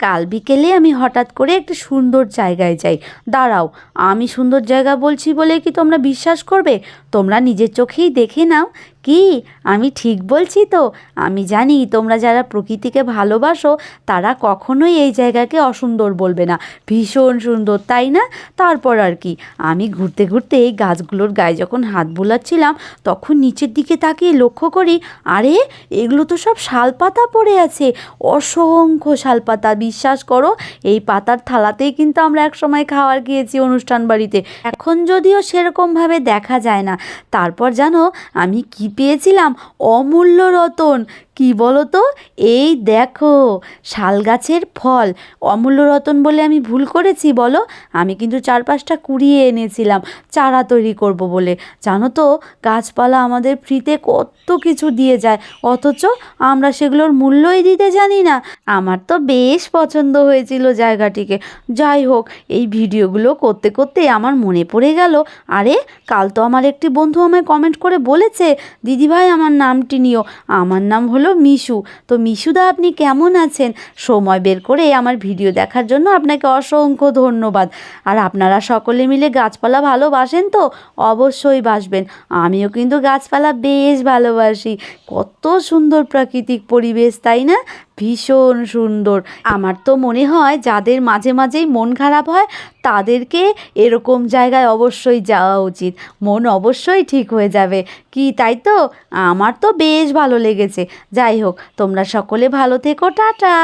কাল বিকেলে আমি হঠাৎ করে একটা সুন্দর জায়গায় যাই। দাঁড়াও, আমি সুন্দর জায়গা বলছি বলে কি তোমরা বিশ্বাস করবে? তোমরা নিজের চোখেই দেখে নাও। কি আমি ঠিক বলছি তো? আমি জানি তোমরা যারা প্রকৃতিকে ভালোবাসো তারা কখনোই এই জায়গাকে অসুন্দর বলবে না। ভীষণ সুন্দর, তাই না? তারপর আর কি, আমি ঘুরতে ঘুরতে এই গাছগুলোর গায়ে যখন হাত বুলাচ্ছিলাম তখন নিচের দিকে তাকিয়ে লক্ষ্য করি, আরে এগুলো তো সব শালপাতা পড়ে আছে, অসংখ্য শালপাতা। বিশ্বাস করো, এই পাতার থালাতেই কিন্তু আমরা একসময় খাবার খেয়েছি অনুষ্ঠান বাড়িতে। এখন যদিও সেরকমভাবে দেখা যায় না। তারপর জানো আমি কি পেয়েছিলাম? অমূল্য রতন। কি বলো তো? এই দেখো, শাল গাছের ফল। অমূল্য রতন বলে আমি ভুল করেছি বলো? আমি কিন্তু 4-5টা কুড়িয়ে এনেছিলাম চারা তৈরি করব বলে। জানো তো, গাছপালা আমাদের ফ্রিতে কত কিছু দিয়ে যায়, অথচ আমরা সেগুলোর মূল্যই দিতে জানি না। আমার তো বেশ পছন্দ হয়েছিল জায়গাটিকে। যাই হোক, এই ভিডিওগুলো করতে করতে আমার মনে পড়ে গেল, আরে কাল তো আমার একটি বন্ধু আমায় কমেন্ট করে বলেছে, দিদিভাই আমার নামটি নিও। আমার নাম হলো মিশু। তো মিশুদা, আপনি কেমন আছেন? সময় বের করে আমার ভিডিও দেখার জন্য আপনাকে অসংখ্য ধন্যবাদ। আর আপনারা সকলে মিলে গাছপালা ভালোবাসেন তো? অবশ্যই বাসবেন। আমিও কিন্তু গাছপালা বেশ ভালোবাসি। কত সুন্দর প্রাকৃতিক পরিবেশ, তাই না? ভীষণ সুন্দর। আমার তো মনে হয় যাদের মাঝে মাঝেই মন খারাপ হয় তাদেরকে এরকম জায়গায় অবশ্যই যাওয়া উচিত। মন অবশ্যই ঠিক হয়ে যাবে। কি তাই তো? আমার তো বেশ ভালো লেগেছে। যাই হোক, তোমরা সকলে ভালো থেকো। টাটা।